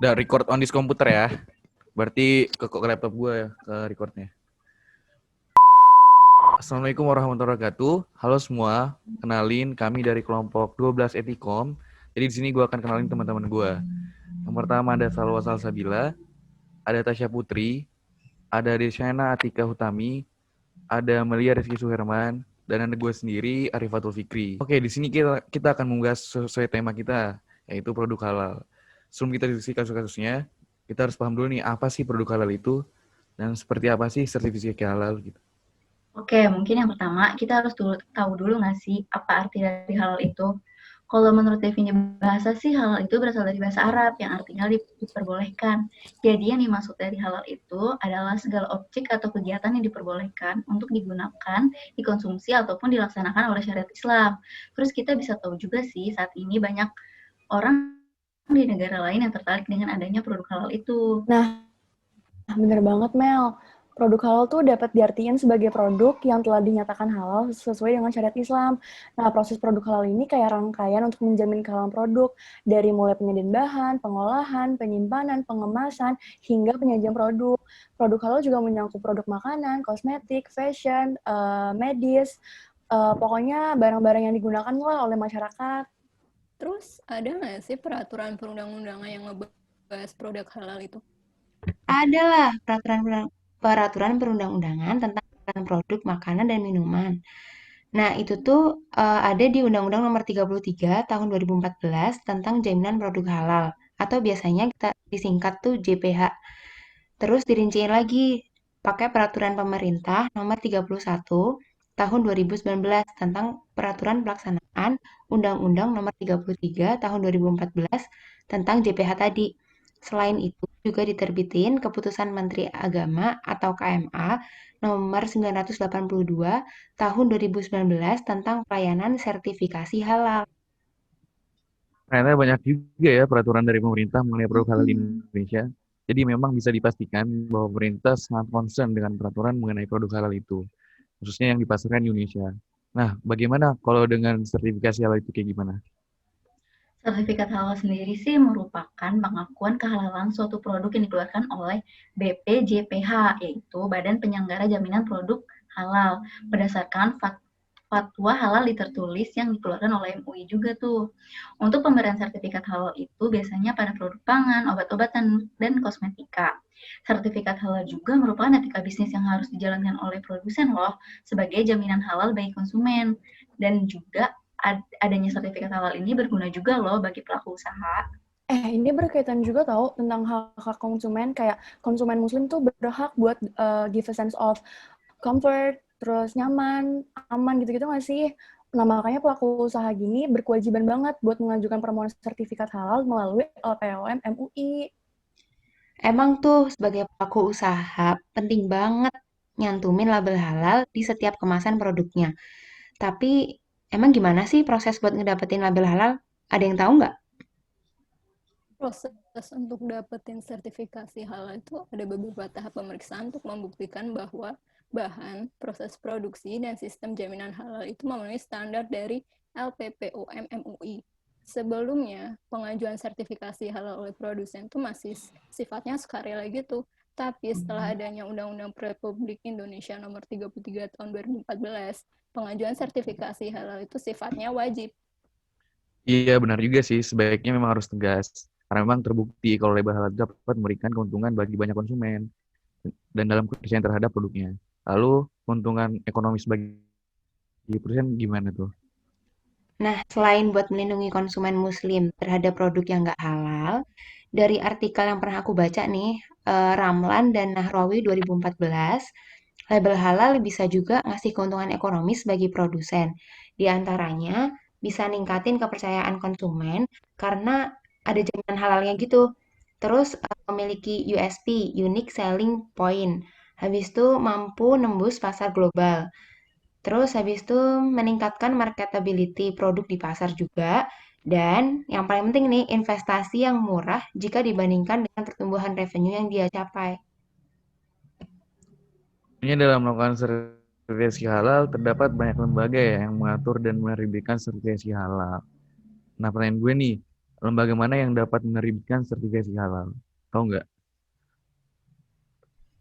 Udah record on this komputer ya. Berarti ke laptop gue ya, ke recordnya. Assalamualaikum warahmatullahi wabarakatuh. Halo semua, kenalin kami dari kelompok 12 Etikom. Jadi di sini gue akan kenalin teman-teman gue. Yang pertama ada Salwa Salsabila, ada Tasya Putri, ada Desyana Atika Hutami, ada Melia Rizky Suherman, dan ada gue sendiri Arifatul Fikri. Oke, di sini kita akan membahas sesuai tema kita, yaitu produk halal. Sebelum kita diskusi kasus-kasusnya, kita harus paham dulu nih apa sih produk halal itu dan seperti apa sih sertifikasi halal gitu. Oke, mungkin yang pertama kita harus tahu dulu nggak sih apa arti dari halal itu? Kalau menurut definisi bahasa sih halal itu berasal dari bahasa Arab yang artinya diperbolehkan. Jadi yang dimaksud dari halal itu adalah segala objek atau kegiatan yang diperbolehkan untuk digunakan, dikonsumsi ataupun dilaksanakan oleh syariat Islam. Terus kita bisa tahu juga sih saat ini banyak orang di negara lain yang tertarik dengan adanya produk halal itu. Nah, bener banget Mel. Produk halal tuh dapat diartikan sebagai produk yang telah dinyatakan halal sesuai dengan syariat Islam. Nah, proses produk halal ini kayak rangkaian untuk menjamin kehalalan produk, dari mulai penyediaan bahan, pengolahan, penyimpanan, pengemasan, hingga penyajian produk. Produk halal juga menyangkut produk makanan, kosmetik, fashion, medis, pokoknya barang-barang yang digunakan lah oleh masyarakat. Terus ada nggak sih peraturan perundang-undangan yang ngebahas produk halal itu? Adalah peraturan perundang-undangan tentang produk makanan dan minuman. Nah, itu tuh ada di Undang-Undang Nomor 33 Tahun 2014 tentang jaminan produk halal atau biasanya kita disingkat tuh JPH. Terus dirinciin lagi pakai peraturan pemerintah Nomor 31 Tahun 2019 tentang peraturan pelaksanaan Undang-Undang Nomor 33 Tahun 2014 tentang JPH tadi. Selain itu juga diterbitin Keputusan Menteri Agama atau KMA Nomor 982 Tahun 2019 tentang pelayanan sertifikasi halal. Ternyata banyak juga ya peraturan dari pemerintah mengenai produk halal di Indonesia. Jadi memang bisa dipastikan bahwa pemerintah sangat concern dengan peraturan mengenai produk halal itu, khususnya yang dipasarkan di Indonesia. Nah, bagaimana kalau dengan sertifikasi halal itu kayak gimana? Sertifikat halal sendiri sih merupakan pengakuan kehalalan suatu produk yang dikeluarkan oleh BPJPH, yaitu Badan Penyelenggara Jaminan Produk Halal, berdasarkan fatwa halal tertulis yang dikeluarkan oleh MUI juga tuh. Untuk pemberian sertifikat halal itu biasanya pada produk pangan, obat-obatan, dan kosmetika. Sertifikat halal juga merupakan etika bisnis yang harus dijalankan oleh produsen loh, sebagai jaminan halal bagi konsumen. Dan juga adanya sertifikat halal ini berguna juga loh bagi pelaku usaha. Ini berkaitan juga tahu tentang hak-hak konsumen, kayak konsumen muslim tuh berhak buat give a sense of comfort, terus nyaman, aman gitu-gitu nggak sih? Nah, makanya pelaku usaha gini berkewajiban banget buat mengajukan permohonan sertifikat halal melalui LPOM MUI. Emang tuh sebagai pelaku usaha penting banget nyantumin label halal di setiap kemasan produknya. Tapi emang gimana sih proses buat ngedapetin label halal? Ada yang tahu nggak? Proses untuk dapetin sertifikasi halal itu ada beberapa tahap pemeriksaan untuk membuktikan bahwa bahan, proses produksi, dan sistem jaminan halal itu memenuhi standar dari LPPOM MUI. Sebelumnya, pengajuan sertifikasi halal oleh produsen itu masih sifatnya sukarela gitu. Tapi setelah adanya Undang-Undang Republik Indonesia Nomor 33 Tahun 2014, pengajuan sertifikasi halal itu sifatnya wajib. Iya, benar juga sih. Sebaiknya memang harus tegas. Karena memang terbukti kalau label halal dapat memberikan keuntungan bagi banyak konsumen dan dalam kepercayaan terhadap produknya. Lalu, keuntungan ekonomis bagi produsen gimana tuh? Nah, selain buat melindungi konsumen muslim terhadap produk yang nggak halal, dari artikel yang pernah aku baca nih, Ramlan dan Nahrawi 2014, label halal bisa juga ngasih keuntungan ekonomis bagi produsen. Di antaranya, bisa ningkatin kepercayaan konsumen karena ada jaminan halalnya gitu. Terus memiliki USP, Unique Selling Point. Habis itu mampu nembus pasar global. Terus habis itu meningkatkan marketability produk di pasar juga. Dan yang paling penting nih, investasi yang murah jika dibandingkan dengan pertumbuhan revenue yang dia capai. Ini dalam melakukan sertifikasi halal, terdapat banyak lembaga ya yang mengatur dan menerbitkan sertifikasi halal. Nah, pertanyaan gue nih, lembaga mana yang dapat menerbitkan sertifikasi halal? Tahu nggak?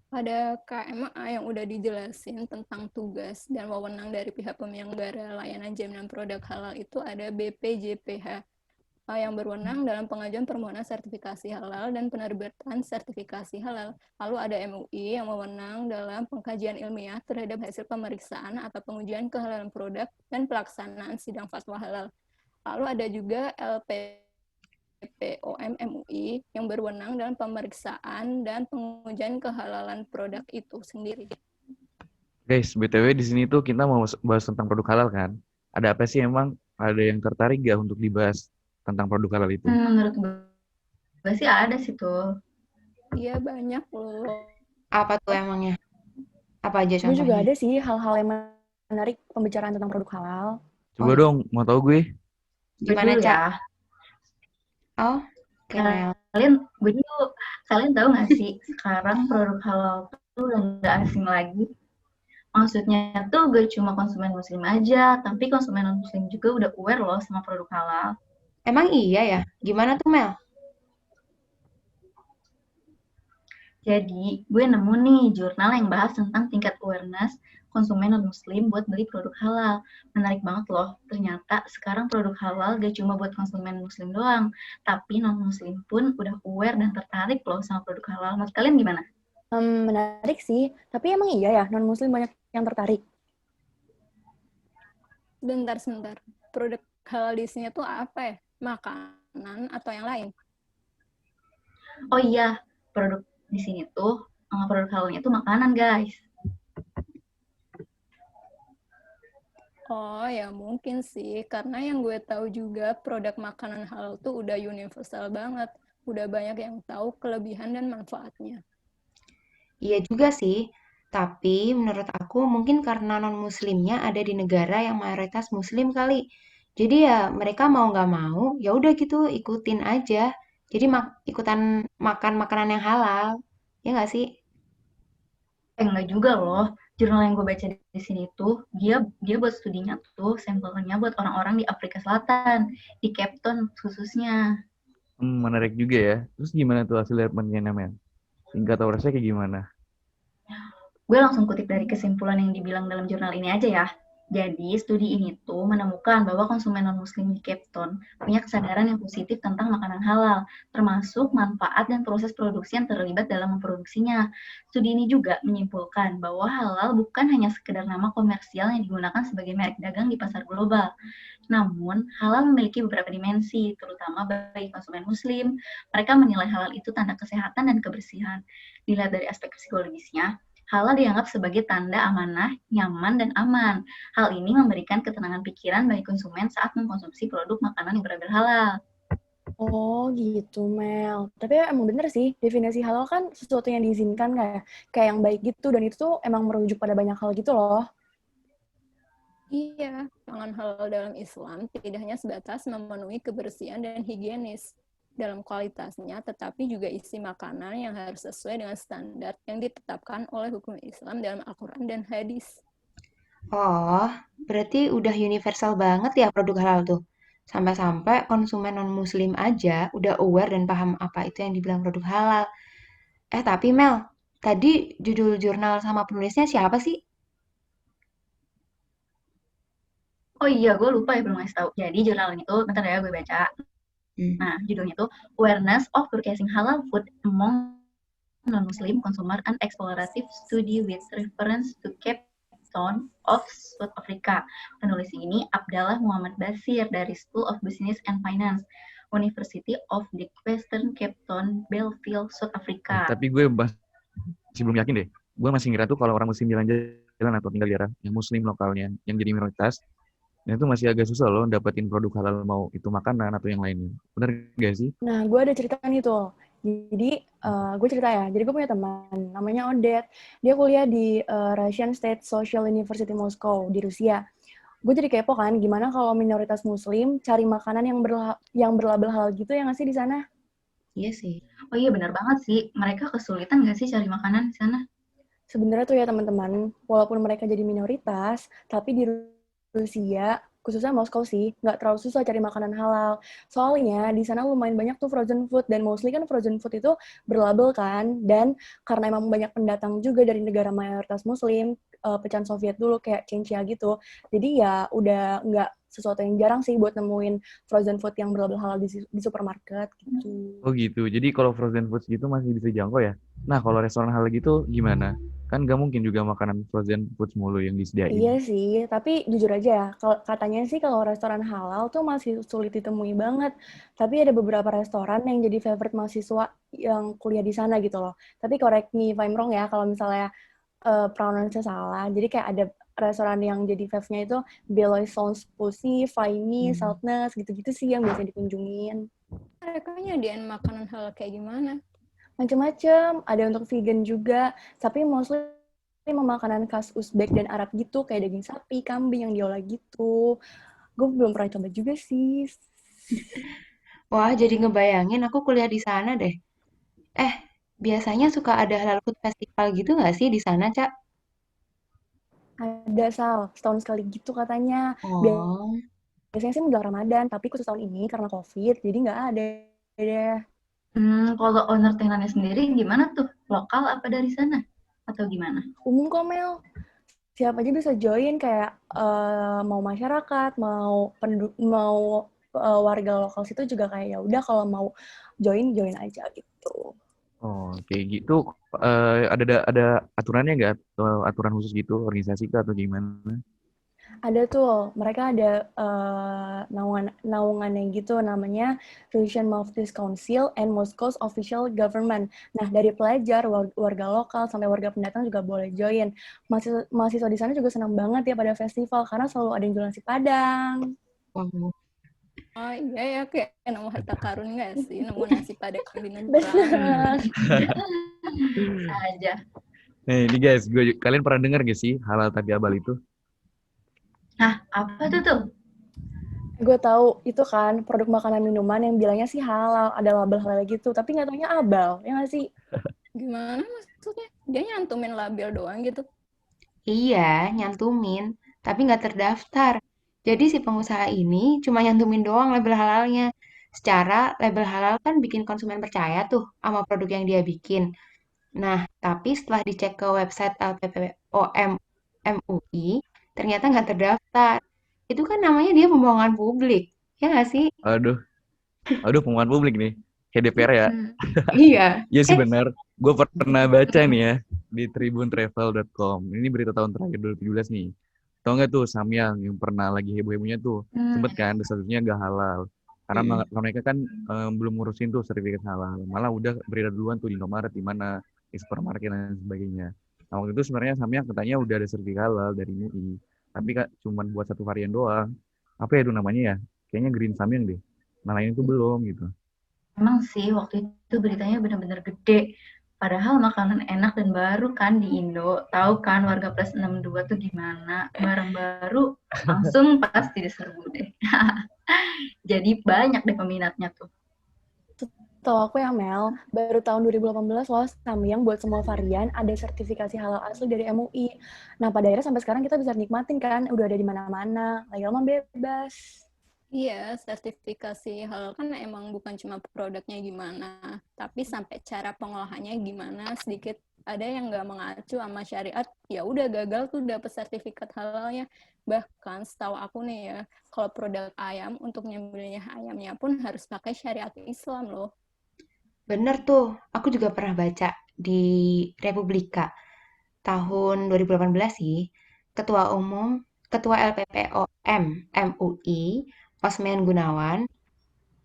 Ada KMA yang udah dijelasin tentang tugas dan wewenang dari pihak penyelenggara layanan jaminan produk halal itu ada BPJPH yang berwenang dalam pengajuan permohonan sertifikasi halal dan penerbitan sertifikasi halal. Lalu ada MUI yang mewenang dalam pengkajian ilmiah terhadap hasil pemeriksaan atau pengujian kehalalan produk dan pelaksanaan sidang fatwa halal. Lalu ada juga LPPOM MUI yang berwenang dalam pemeriksaan dan pengujian kehalalan produk itu sendiri. Guys, BTW di sini tuh kita mau bahas tentang produk halal kan? Ada apa sih emang? Ada yang tertarik gak untuk dibahas tentang produk halal itu? Menurut gue sih ada sih tuh. Iya banyak loh. Apa tuh emangnya? Apa aja Gue juga contohnya? ada sih hal-hal yang menarik pembicaraan tentang produk halal. Coba Oh, dong, mau tahu gue. Gue gimana, dulu Ca? ya. Oh, Mel. Kalian tahu nggak sih sekarang produk halal tuh udah nggak asing lagi. Maksudnya tuh gak cuma konsumen muslim aja, tapi konsumen non muslim juga udah aware loh sama produk halal. Emang iya ya? Gimana tuh, Mel? Jadi gue nemu nih jurnal yang bahas tentang tingkat awareness konsumen non muslim buat beli produk halal. Menarik banget loh, ternyata sekarang produk halal gak cuma buat konsumen muslim doang, tapi non muslim pun udah aware dan tertarik loh sama produk halal. Menurut kalian gimana? Menarik sih, tapi emang iya ya non-muslim banyak yang tertarik. Sebentar. Produk halal di sini tuh apa ya? Makanan atau yang lain? Oh iya, produk di sini tuh produk halalnya tuh makanan guys. Oh ya mungkin sih, karena yang gue tahu juga produk makanan halal tuh udah universal banget. Udah banyak yang tahu kelebihan dan manfaatnya. Iya juga sih. Tapi menurut aku mungkin karena non-muslimnya ada di negara yang mayoritas muslim kali. Jadi ya mereka mau nggak mau, ya udah gitu ikutin aja. Jadi ikutan makan makanan yang halal. Ya nggak sih? Enggak juga loh. Jurnal yang gue baca di sini tuh, dia buat studinya tuh, sampelnya buat orang-orang di Afrika Selatan, di Cape Town khususnya. Menarik juga ya. Terus gimana tuh hasil penelitiannya, men? Tingkat awareness-nya kayak gimana? Gue langsung kutip dari kesimpulan yang dibilang dalam jurnal ini aja ya. Jadi, studi ini tuh menemukan bahwa konsumen non-muslim di Cape Town punya kesadaran yang positif tentang makanan halal, termasuk manfaat dan proses produksi yang terlibat dalam memproduksinya. Studi ini juga menyimpulkan bahwa halal bukan hanya sekedar nama komersial yang digunakan sebagai merek dagang di pasar global. Namun, halal memiliki beberapa dimensi, terutama bagi konsumen muslim. Mereka menilai halal itu tanda kesehatan dan kebersihan. Dilihat dari aspek psikologisnya, halal dianggap sebagai tanda amanah, nyaman, dan aman. Hal ini memberikan ketenangan pikiran bagi konsumen saat mengkonsumsi produk makanan yang berlabel halal. Oh gitu, Mel. Tapi emang bener sih, definisi halal kan sesuatu yang diizinkan kayak yang baik gitu, dan itu tuh emang merujuk pada banyak hal gitu loh. Iya, pangan halal dalam Islam tidak hanya sebatas memenuhi kebersihan dan higienis dalam kualitasnya, tetapi juga isi makanan yang harus sesuai dengan standar yang ditetapkan oleh hukum Islam dalam Al-Quran dan hadis. Oh, berarti udah universal banget ya produk halal tuh. Sampai-sampai konsumen non-muslim aja udah aware dan paham apa itu yang dibilang produk halal. Tapi Mel, tadi judul jurnal sama penulisnya siapa sih? Oh iya, gue lupa ya belum ngasih tahu. Jadi jurnal itu, bentar ya gue baca. Nah, judulnya itu Awareness of Purchasing Halal Food Among Non-Muslim Consumer and Explorative Study with Reference to Cape Town of South Africa. Penulis ini Abdallah Muhammad Basir dari School of Business and Finance, University of the Western Cape Town, Bellville, South Africa. Tapi gue masih belum yakin deh. Gue masih ngira tuh kalau orang muslim jalan-jalan atau tinggal di daerah yang muslim lokalnya, yang jadi minoritas, dan itu masih agak susah loh dapetin produk halal, mau itu makanan atau yang lainnya. Bener gak sih? Nah, gue ada cerita nih tuh. Jadi, gue cerita ya. Jadi gue punya teman, namanya Odette. Dia kuliah di Russian State Social University Moscow, di Rusia. Gue jadi kepo kan, gimana kalau minoritas muslim cari makanan yang berlabel halal gitu ya nggak sih di sana? Iya sih. Oh iya, benar banget sih. Mereka kesulitan nggak sih cari makanan di sana? Sebenarnya tuh ya teman-teman, walaupun mereka jadi minoritas, tapi di Rusia khususnya Moskow sih, nggak terlalu susah cari makanan halal. Soalnya di sana lumayan banyak tuh frozen food, dan mostly kan frozen food itu berlabel kan, dan karena emang banyak pendatang juga dari negara mayoritas muslim, pecahan Soviet dulu kayak Chechnya gitu. Jadi ya udah nggak sesuatu yang jarang sih buat nemuin frozen food yang berlabel halal di supermarket gitu. Oh gitu. Jadi kalau frozen foods gitu masih bisa jangkau ya. Nah, kalau restoran halal gitu gimana? Kan nggak mungkin juga makanan frozen foods mulu yang disediain. Iya sih, tapi jujur aja ya, katanya sih kalau restoran halal tuh masih sulit ditemui banget. Tapi ada beberapa restoran yang jadi favorite mahasiswa yang kuliah di sana gitu loh. Tapi correct me if I'm wrong ya, kalau misalnya pronounce-nya salah. Jadi kayak ada restoran yang jadi fave-nya itu Beloy Sans Pussy, Faini, Saltness, gitu-gitu sih yang biasanya dikunjungin. Mereka nyediain makanan halal kayak gimana? Macam-macam, ada untuk vegan juga, tapi mostly makanan khas Uzbek dan Arab gitu, kayak daging sapi, kambing yang diolah gitu. Gue belum pernah coba juga sih. Wah, jadi ngebayangin aku kuliah di sana deh. Eh, biasanya suka ada halal food festival gitu nggak sih di sana, Cak? Ada setahun sekali gitu katanya. Oh, Biasanya sih menjelang Ramadan, tapi khusus tahun ini karena COVID, jadi nggak ada deh. Kalau owner tenan sendiri gimana tuh? Lokal apa dari sana? Atau gimana? Umum kok, Mel. Siapa aja bisa join, kayak mau masyarakat, mau warga lokal situ juga kayak ya udah kalau mau join aja gitu. Oh, kayak gitu. Ada aturannya nggak? Atau aturan khusus gitu, organisasi kah atau gimana? Ada tuh, mereka ada naungannya gitu, namanya Russian Maltese Council and Moscow's Official Government. Nah, dari pelajar, warga lokal, sampai warga pendatang juga boleh join. Mahasiswa di sana juga senang banget ya pada festival, karena selalu ada yang jualan nasi Padang. wow. Oh iya ya, kayak nemu harta karun nggak sih? Nemu nasi padang di nyebrang. Bener. Aja. Nah, ini guys, kalian pernah dengar gak sih halal tapi abal itu? Nah, apa tuh? Gue tahu itu kan produk makanan minuman yang bilangnya sih halal, ada label halal gitu, tapi nggak taunya abal, ya nggak sih? Gimana maksudnya? Dia nyantumin label doang gitu? Iya, nyantumin, tapi nggak terdaftar. Jadi si pengusaha ini cuma nyantumin doang label halalnya. Secara label halal kan bikin konsumen percaya tuh sama produk yang dia bikin. Nah, tapi setelah dicek ke website LPPOM MUI, ternyata nggak terdaftar. Itu kan namanya dia pembohongan publik. Ya nggak sih? Aduh, pengumuman publik nih. Kayak DPR ya. Iya. Iya sih benar. Gue pernah baca nih ya di tribuntravel.com. Ini berita tahun terakhir 2017 nih. Tahu nggak tuh Samyang yang pernah lagi heboh-hebohnya tuh sempet kan statusnya nggak halal. Karena mereka kan belum ngurusin tuh sertifikat halal. Malah udah beredar duluan tuh di Indomaret, di mana di supermarket dan sebagainya. Nah, waktu itu sebenarnya Samyang katanya udah ada sertifikat halal dari MUI. Tapi kan cuma buat satu varian doang. Apa ya itu namanya ya? Kayaknya Green Samyang deh. Nah, lain itu belum gitu. Emang sih waktu itu beritanya benar-benar gede. Padahal makanan enak dan baru kan di Indo. Tahu kan warga plus 62 tuh gimana? Barang baru langsung pasti diserbu deh. Jadi banyak deh peminatnya tuh. Tahu aku ya Mel, baru tahun 2018 loh Samyang buat semua varian ada sertifikasi halal asli dari MUI. Nah, pada akhirnya sampai sekarang kita bisa nikmatin kan, udah ada di mana-mana, legal mah bebas. Iya, sertifikasi halal kan emang bukan cuma produknya gimana, tapi sampai cara pengolahannya gimana, sedikit ada yang nggak mengacu sama syariat, ya udah gagal tuh dapet sertifikat halalnya. Bahkan setahu aku nih ya, kalau produk ayam untuk nyembelihnya ayamnya pun harus pakai syariat Islam loh. Bener tuh, aku juga pernah baca di Republika tahun 2018 sih, Ketua LPPOM MUI, Osman Gunawan,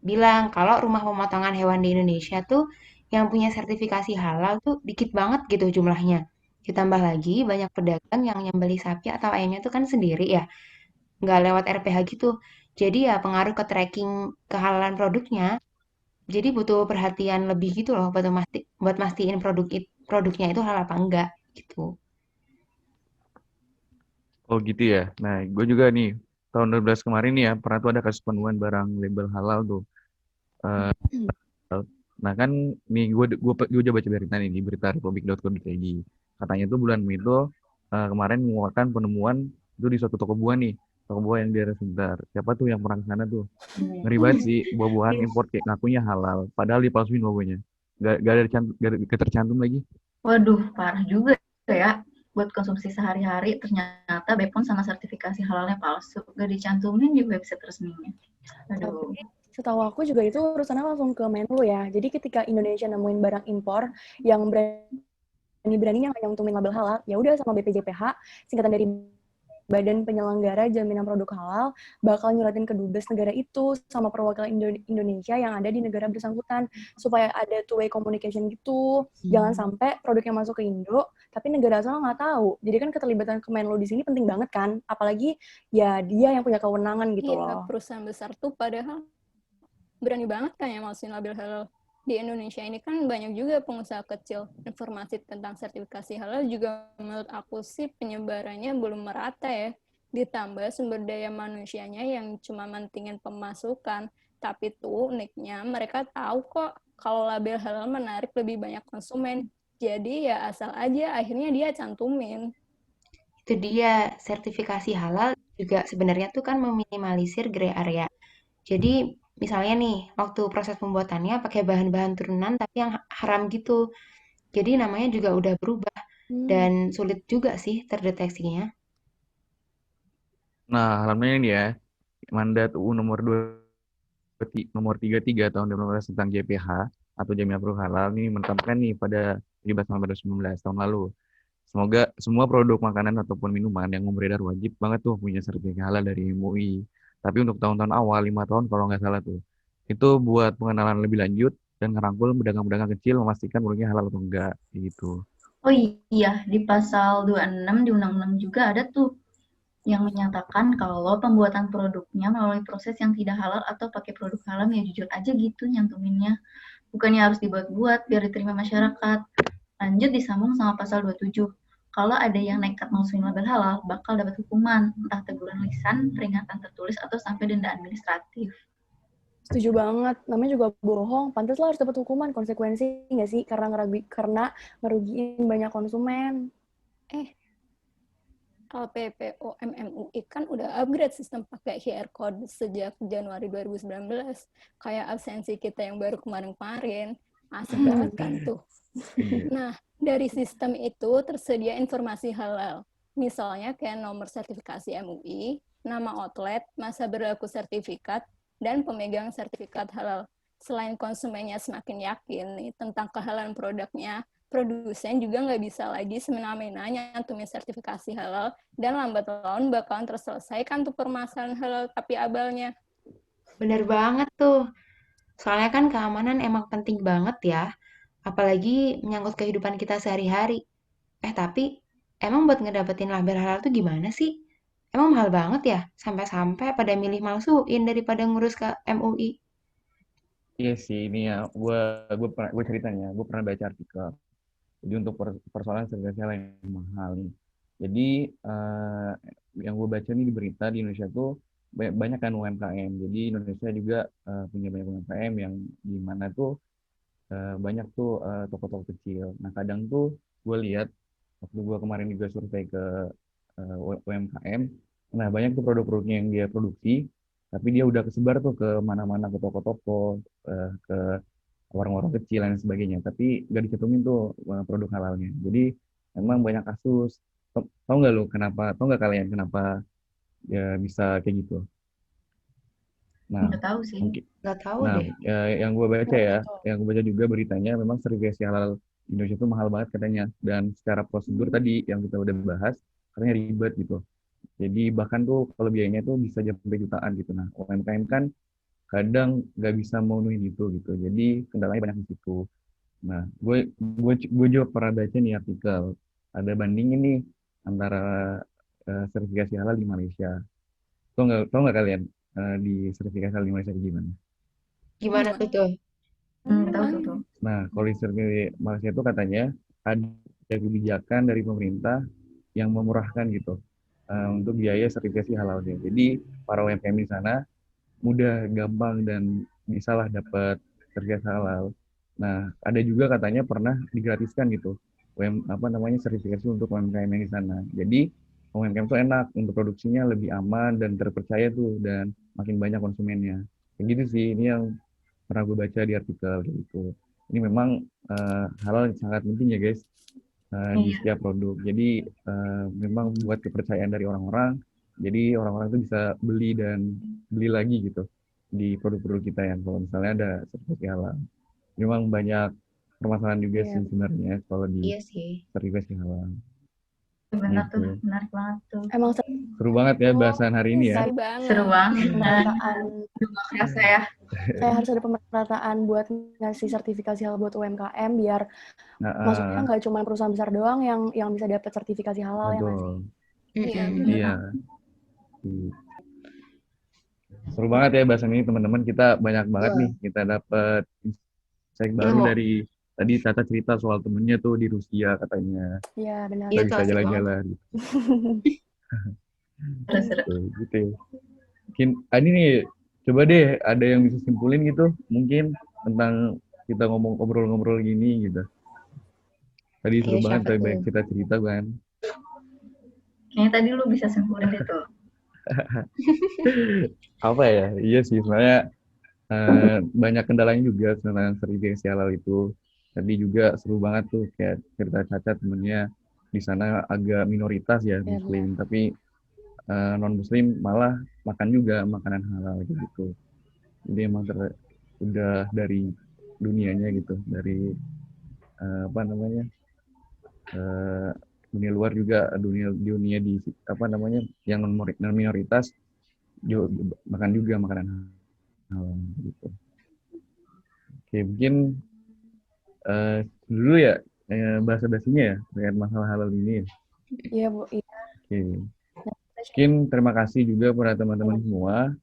bilang kalau rumah pemotongan hewan di Indonesia tuh yang punya sertifikasi halal tuh dikit banget gitu jumlahnya. Ditambah lagi banyak pedagang yang nyembeli sapi atau ayamnya tuh kan sendiri ya, nggak lewat RPH gitu. Jadi ya pengaruh ke tracking kehalalan produknya. Jadi butuh perhatian lebih gitu loh buat mastiin produknya itu halal apa enggak gitu. Oh gitu ya. Nah, gue juga nih tahun 2012 kemarin nih ya pernah tuh ada kasus penemuan barang label halal tuh. Eh, nah kan nih gue udah baca berita nih di berita republik.co.id. Katanya tuh bulan Mei itu kemarin mengeluarkan penemuan itu di suatu toko buah nih. toko buah yang di daerah Sunter. Siapa tuh yang pernah ke sana tuh? Ngeri banget sih, buah-buahan import kayak ngakunya halal, padahal dipalsuin logonya. Gak tercantum lagi. Waduh, parah juga ya. Buat konsumsi sehari-hari, ternyata BPOM sama sertifikasi halalnya palsu. Gak dicantumin di website resminya. Aduh. Tapi setahu aku juga itu urusannya langsung ke Menlu ya. Jadi ketika Indonesia nemuin barang impor yang berani-beraninya nggak nyantumin label halal, ya udah sama BPJPH, singkatan dari Badan Penyelenggara Jaminan Produk Halal, bakal nyuratin ke dubes negara itu sama perwakilan Indonesia yang ada di negara bersangkutan supaya ada two-way communication gitu. Jangan sampai produk yang masuk ke Indo, tapi negara asal nggak tahu. Jadi kan keterlibatan Kemenlu di sini penting banget kan, apalagi ya dia yang punya kewenangan gitu Iya, loh. perusahaan besar tuh padahal berani banget kan yang masukin label halal. Di Indonesia ini kan banyak juga pengusaha kecil. Informasi tentang sertifikasi halal juga menurut aku sih penyebarannya belum merata ya. Ditambah sumber daya manusianya yang cuma mentingin pemasukan. Tapi tuh uniknya mereka tahu kok kalau label halal menarik lebih banyak konsumen. Jadi ya asal aja akhirnya dia cantumin. Itu dia, sertifikasi halal juga sebenarnya tuh kan meminimalisir gray area. Jadi misalnya nih, waktu proses pembuatannya pakai bahan-bahan turunan tapi yang haram gitu. Jadi namanya juga udah berubah dan sulit juga sih terdeteksinya. Nah, alhamdulillah ini ya, mandat UU nomor 33 tahun 2015 tentang JPH atau Jaminan Produk Halal ini menetapkan nih pada 17 November 2019 tahun lalu. Semoga semua produk makanan ataupun minuman yang beredar wajib banget tuh punya sertifikat halal dari MUI. Tapi untuk tahun-tahun awal, 5 tahun kalau nggak salah tuh, itu buat pengenalan lebih lanjut dan ngerangkul pedagang-pedagang kecil memastikan produknya halal atau enggak, gitu. Oh iya, di pasal 26 di Undang-Undang juga ada tuh yang menyatakan kalau pembuatan produknya melalui proses yang tidak halal atau pakai produk halal, ya jujur aja gitu nyantuminnya. Bukannya harus dibuat-buat biar diterima masyarakat. Lanjut disambung sama pasal 27. Kalau ada yang nekat masukin label halal, bakal dapat hukuman, entah teguran lisan, peringatan tertulis, atau sampai denda administratif. Setuju banget. Namanya juga bohong. Pantas lah harus dapat hukuman. Konsekuensi nggak sih? Karena ngerugiin banyak konsumen. LPPO MMUI kan udah upgrade sistem pakai QR code sejak Januari 2019. Kayak absensi kita yang baru kemarin-kemarin. Asik banget kan tuh. Nah, dari sistem itu tersedia informasi halal. Misalnya kayak nomor sertifikasi MUI, nama outlet, masa berlaku sertifikat, dan pemegang sertifikat halal. Selain konsumennya semakin yakin nih tentang kehalalan produknya, produsen juga nggak bisa lagi semena-mena nyantumin sertifikasi halal dan lambat laun bakalan terselesaikan tuh permasalahan halal tapi abalnya. Bener banget tuh. Soalnya kan keamanan emang penting banget ya. Apalagi menyangkut kehidupan kita sehari-hari. Tapi emang buat ngedapetin label halal tuh gimana sih? Emang mahal banget ya? Sampai-sampai pada milih malsuin daripada ngurus ke MUI. Iya sih, ini ya, gue ceritanya, gue pernah baca artikel. Jadi untuk persoalan sertifikasi halal yang mahal nih. Jadi yang gue baca nih di berita di Indonesia tuh banyak kan UMKM. Jadi Indonesia juga punya banyak UMKM yang di mana tuh banyak tuh toko-toko kecil. Nah kadang tuh gue lihat waktu gue kemarin juga survei ke UMKM, nah banyak tuh produk-produknya yang dia produksi, tapi dia udah kesebar tuh ke mana-mana ke toko-toko, ke warung-warung kecil dan sebagainya. Tapi nggak dicantumin tuh produk halalnya. Jadi emang banyak kasus. Tahu nggak lu kenapa? Tahu nggak kalian kenapa ya bisa kayak gitu? Nah, Nggak tahu sih. mungkin. Gak tahu Nah, deh. yang gue baca ya, Betul. yang gue baca juga beritanya memang sertifikasi halal Indonesia itu mahal banget katanya. Dan secara prosedur tadi yang kita udah bahas, katanya ribet gitu. Jadi bahkan tuh kalau biayanya tuh bisa sampai jutaan gitu. Nah, UMKM kan kadang nggak bisa memenuhi itu gitu. Jadi kendalanya banyak di situ. Nah, gue juga pernah baca nih artikel. Ada bandingin nih antara sertifikasi halal di Malaysia. Tau nggak kalian di sertifikasi halal di Malaysia kayak gimana? Gimana tuh tuh? Tahu tuh. Nah, kalau di sertifikasi Malaysia itu katanya ada kebijakan dari pemerintah yang memurahkan gitu untuk biaya sertifikasi halalnya. Jadi para UMKM di sana mudah, gampang dan bisalah dapat sertifikasi halal. Nah, ada juga katanya pernah digratiskan gitu, apa namanya sertifikasi untuk UMKM yang di sana. Jadi UMKM tuh enak untuk produksinya, lebih aman dan terpercaya tuh, dan makin banyak konsumennya. Kayak gitu sih, ini yang pernah gue baca di artikel kayak gitu. Ini memang halal sangat penting ya guys, di Iya, setiap produk. Jadi memang buat kepercayaan dari orang-orang. Jadi orang-orang itu bisa beli dan beli lagi gitu di produk-produk kita yang kalau misalnya ada sertifikasi halal. Memang banyak permasalahan juga Iya. sih sebenarnya kalau di Iya sih. sertifikasi halal. benar tuh, Gitu. menarik banget tuh. Emang Seru banget ya bahasan hari ini ya. Seru banget. Seru banget. pemerataan, Aduh, gak kerasa ya. kayak harus ada pemerataan buat ngasih sertifikasi halal buat UMKM biar Nah, maksudnya nggak cuma perusahaan besar doang yang bisa dapat sertifikasi halal ya nggak sih? betul. Iya, Mm-mm. benar. Iya. Seru banget ya bahasan ini teman-teman. Kita banyak banget Betul. nih kita dapat insight baru Ilmu. dari tadi Tata cerita soal temennya tuh di Rusia katanya. Iya benar. Iya Kita tuh bisa asik banget. jalan-jalan gitu. Seru-seru. Gitu ya. Mungkin ini nih coba deh ada yang bisa simpulin gitu mungkin tentang kita ngobrol-ngobrol gini gitu. Tadi seru Ayo banget siapa tadi tuh? banyak cerita kan. Kayaknya tadi lu bisa simpulin deh tuh. Apa ya? Iya sih sebenarnya banyak kendalanya juga tentang sertifikasi halal itu. Tadi juga seru banget tuh kayak cerita Caca temennya di sana agak minoritas ya Iya, Muslim, tapi non Muslim malah makan juga makanan halal gitu. Jadi emang udah dari dunianya gitu, dari apa namanya dunia luar juga dunia di apa namanya yang non minoritas juga makan juga makanan halal gitu. Oke, mungkin dulu ya bahasa basinya ya terkait masalah halal ini. Iya Bu. Iya. Oke, mungkin terima kasih juga pada teman-teman semua.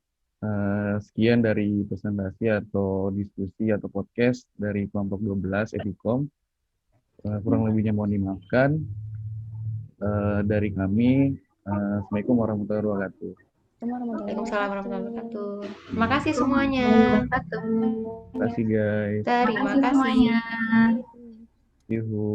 Sekian dari presentasi atau diskusi atau podcast dari kelompok 12 Epicom. Kurang lebihnya mohon dimaafkan. Dari kami, Assalamualaikum warahmatullahi wabarakatuh. Waalaikumsalam warahmatullahi wabarakatuh. Terima kasih semuanya. Wabarakatuh. Terima kasih guys. Terima Terima kasih kasih. semuanya. Yuhu.